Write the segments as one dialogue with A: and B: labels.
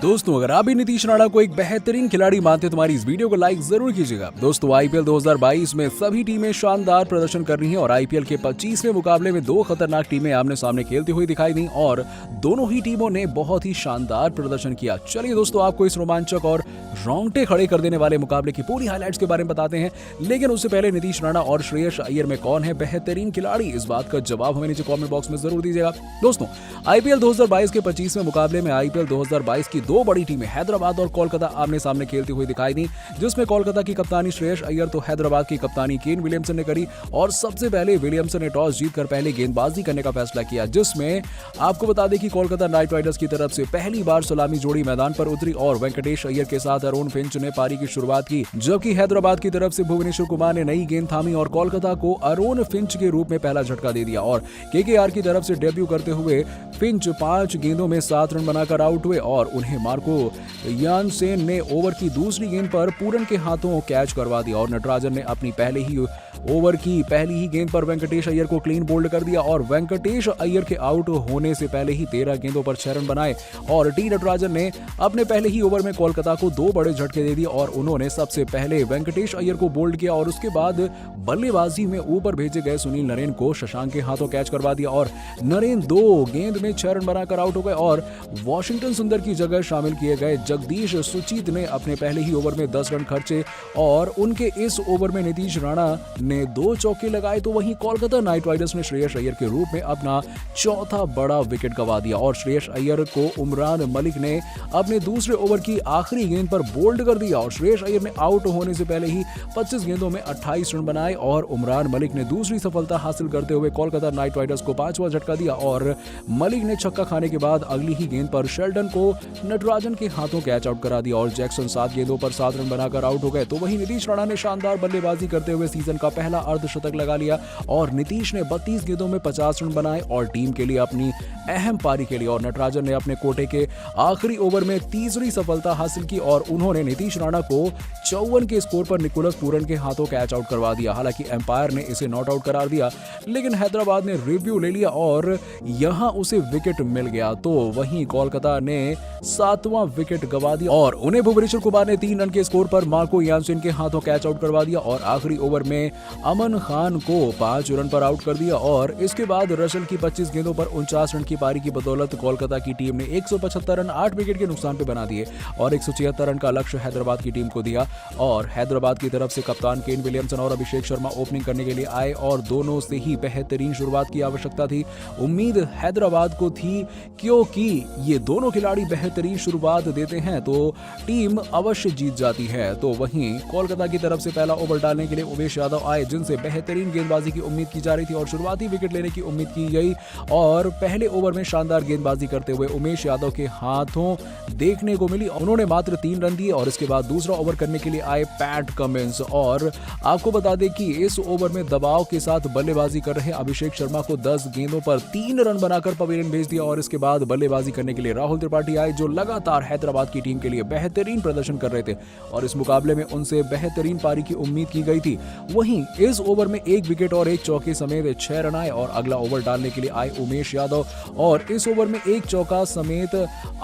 A: दोस्तों, अगर आप भी नीतीश राणा को एक बेहतरीन खिलाड़ी मानते हैं तो हमारी इस वीडियो को लाइक जरूर कीजिएगा। दोस्तों, आईपीएल 2022 में सभी टीमें शानदार प्रदर्शन कर रही हैं और आईपीएल के 25वें मुकाबले में दो खतरनाक टीमें आमने सामने खेलती हुई दिखाई दी और दोनों ही टीमों ने बहुत ही शानदार प्रदर्शन किया। चलिए दोस्तों, आपको इस रोमांचक और रोंगटे खड़े कर देने वाले मुकाबले की पूरी हाइलाइट्स के बारे में बताते हैं। लेकिन उससे पहले नीतीश राणा और श्रेयस अय्यर में कौन है बेहतरीन खिलाड़ी, इस बात का जवाब हमें नीचे कमेंट बॉक्स में जरूर दीजिएगा। दोस्तों, आईपीएल 2022 के 25वें मुकाबले में आईपीएल 2022 की दो बड़ी टीमें हैदराबाद और कोलकाता आमने सामने खेलती हुई दिखाई दी, जिसमें कोलकाता की कप्तानी श्रेयस अय्यर तो हैदराबाद की कप्तानी केन विलियमसन ने करी। और सबसे पहले विलियमसन ने टॉस जीतकर पहले गेंदबाजी करने का फैसला किया, जिसमें आपको बता दें कि कोलकाता नाइट राइडर्स की तरफ से पहली बार सलामी जोड़ी मैदान पर उतरी और वेंकटेश अय्यर के साथ अरुण फिंच ने पारी की शुरुआत की, जबकि हैदराबाद की तरफ से भुवनेश्वर कुमार ने नई गेंद थामी और कोलकाता को अरुण फिंच के रूप में पहला झटका दे दिया। और केकेआर की तरफ से डेब्यू करते हुए फिंच 5 गेंदों में 7 रन बनाकर आउट हुए और उन्हें मार्को यानसेन ने ओवर की दूसरी गेंद पर पूरन के हाथों कैच करवा दिया और नटराजन ने अपनी पहले ही ओवर की पहली ही गेंद पर वेंकटेश अय्यर को क्लीन बोल्ड कर दिया और वेंकटेश अय्यर के आउट होने से पहले ही 13 गेंदों पर 6 रन बनाए और टी नटराजन ने अपने पहले ही ओवर में कोलकाता को 2 बड़े झटके दे दिए और उन्होंने सबसे पहले वेंकटेश अय्यर को बोल्ड किया और उसके बाद बल्लेबाजी में ऊपर भेजे गए सुनील नरेन को शशांक के हाथों कैच करवा दिया और नरेन 2 गेंद में 6 रन बनाकर आउट हो गए और वॉशिंगटन सुंदर की जगह शामिल किए गए जगदीश सुचीत ने अपने पहले ही ओवर में 10 रन खर्चे और उनके इस ओवर में नीतीश राणा ने 2 चौके लगाए। तो वहीं कोलकाता नाइट राइडर्स ने श्रेयस अय्यर के रूप में अपना चौथा बड़ा विकेट गंवा दिया और श्रेयस अय्यर को उमरान मलिक ने अपने दूसरे ओवर की आखिरी गेंद पर बोल्ड कर दिया और श्रेयस अय्यर ने आउट होने से पहले ही 25 गेंदों में 28 रन बनाए और उमरान मलिक ने दूसरी सफलता हासिल करते हुए कोलकाता नाइट राइडर्स को 5वां झटका दिया और मलिक ने छक्का खाने के बाद अगली ही गेंद पर शेल्डन को नटराजन के हाथों कैच आउट करा दिया और जैक्सन 7 गेंदों पर 7 रन बनाकर आउट हो गए। तो वहीं नीतीश राणा ने शानदार बल्लेबाजी करते हुए सीजन का पहला अर्धशतक लगा लिया और नीतीश ने 32 गेंदों में 50 रन बनाए और टीम के लिए अपनी अहम पारी के लिए और नटराजन ने अपने कोटे के आखिरी ओवर में तीसरी सफलता हासिल की और उन्होंने नीतीश राणा को 54 के स्कोर पर निकोलस पूरन के हाथों कैच आउट करवा दिया। हालांकि एम्पायर ने इसे नॉट आउट करार दिया, लेकिन हैदराबाद ने रिव्यू ले लिया और यहां उसे विकेट मिल गया। तो वहीं कोलकाता ने 7वां विकेट गंवा दिया और उन्हें भुवनेश्वर कुमार ने 3 रन के स्कोर पर मार्को यानसेन के हाथों कैच आउट करवा दिया और आखिरी ओवर में अमन खान को 5 रन पर आउट कर दिया और इसके बाद रसल की 25 गेंदों पर 49 रन की पारी की बदौलत कोलकाता की टीम ने 175 रन 8 विकेट के नुकसान पे बना दिए और 176 रन का लक्ष्य हैदराबाद की टीम को दिया और हैदराबाद की तरफ से कप्तान केन विलियमसन और अभिषेक शर्मा ओपनिंग करने के लिए आए और दोनों से ही बेहतरीन शुरुआत की आवश्यकता थी। उम्मीद हैदराबाद को थी क्योंकि ये दोनों खिलाड़ी बेहतरीन शुरुआत देते हैं तो टीम अवश्य जीत जाती है। तो वहीं कोलकाता की तरफ से पहला ओवर डालने के लिए उमेश यादव आए, जिनसे बेहतरीन गेंदबाजी की उम्मीद की जा रही थी और शुरुआती विकेट लेने की उम्मीद की गई और पहले ओवर में शानदार गेंदबाजी करते हुए उमेश यादव के हाथों देखने को मिली। उन्होंने मात्र 3 रन दिए और इसके बाद दूसरा ओवर करने के लिए आए पैट कमिंस और आपको बता दें कि इस ओवर में दबाव के साथ बल्लेबाजी कर रहे अभिषेक शर्मा को 10 गेंदों पर 3 रन बनाकर पवेलियन भेज दिया और इसके बाद बल्लेबाजी करने के लिए राहुल त्रिपाठी आए, जो लगातार हैदराबाद की टीम के लिए बेहतरीन प्रदर्शन कर रहे थे और इस मुकाबले में उनसे बेहतरीन पारी की उम्मीद की गई थी। वहीं इस ओवर में 1 विकेट और 1 चौके समेत 6 रन आए और अगला ओवर डालने के लिए आए उमेश यादव और इस ओवर में 1 चौका समेत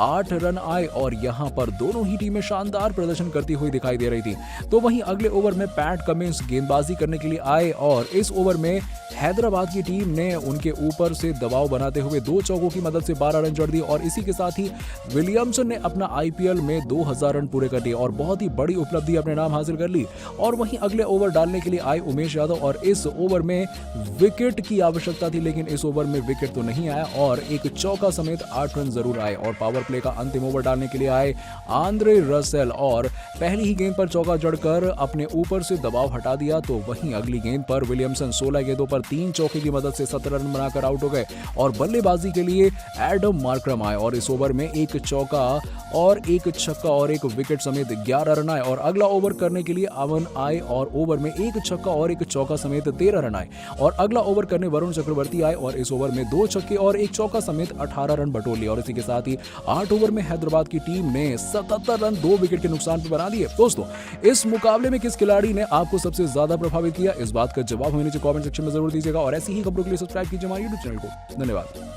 A: 8 रन आए और यहां पर दोनों ही टीमें शानदार प्रदर्शन करती हुई दिखाई दे रही थी। तो वहीं अगले ओवर में पैट कमिंस गेंदबाजी करने के लिए आए और इस ओवर में हैदराबाद की टीम ने उनके ऊपर से दबाव बनाते हुए 2 चौकों की मदद से 12 रन जड़ दिए और इसी के साथ ही विलियमसन ने अपना आईपीएल में 2000 रन पूरे कर दिए और बहुत ही बड़ी उपलब्धि अपने नाम हासिल कर ली। और वहीं अगले ओवर डालने के लिए आए उमेश यादव और इस ओवर में विकेट की आवश्यकता थी, लेकिन इस ओवर में विकेट तो नहीं आया और 1 चौका समेत 8 रन जरूर आए और पावर प्ले का अंतिम ओवर डालने के लिए आए आंद्रे रसेल और पहली ही गेंद पर चौका जड़कर अपने ऊपर से दबाव हटा दिया। तो वहीं अगली गेंद पर विलियमसन 16 गेंदों पर 3 चौके की मदद से 17 रन बनाकर आउट हो गए और बल्लेबाजी के लिए एडम मार्करम आए और इस ओवर में 1 चौका और 1 छक्का और 1 विकेट समेत 11 रन आए और अगला ओवर करने के लिए अमन आए और ओवर में 1 छक्का और 1 चौका समेत 13 रन आए और अगला ओवर करने वरुण चक्रवर्ती आए और इस ओवर में 2 छक्के और 1 चौका समेत 18 रन बटोर लिए और इसी के साथ ही 8 ओवर में हैदराबाद की टीम ने 77 रन 2 विकेट के नुकसान पर बना दिए। दोस्तों, इस मुकाबले में किस खिलाड़ी ने आपको सबसे ज्यादा प्रभावित किया, इस बात का जवाब हमें नीचे कमेंट सेक्शन में जरूर दीजिएगा और ऐसी ही खबरों के लिए सब्सक्राइब कीजिए हमारे YouTube चैनल को। धन्यवाद।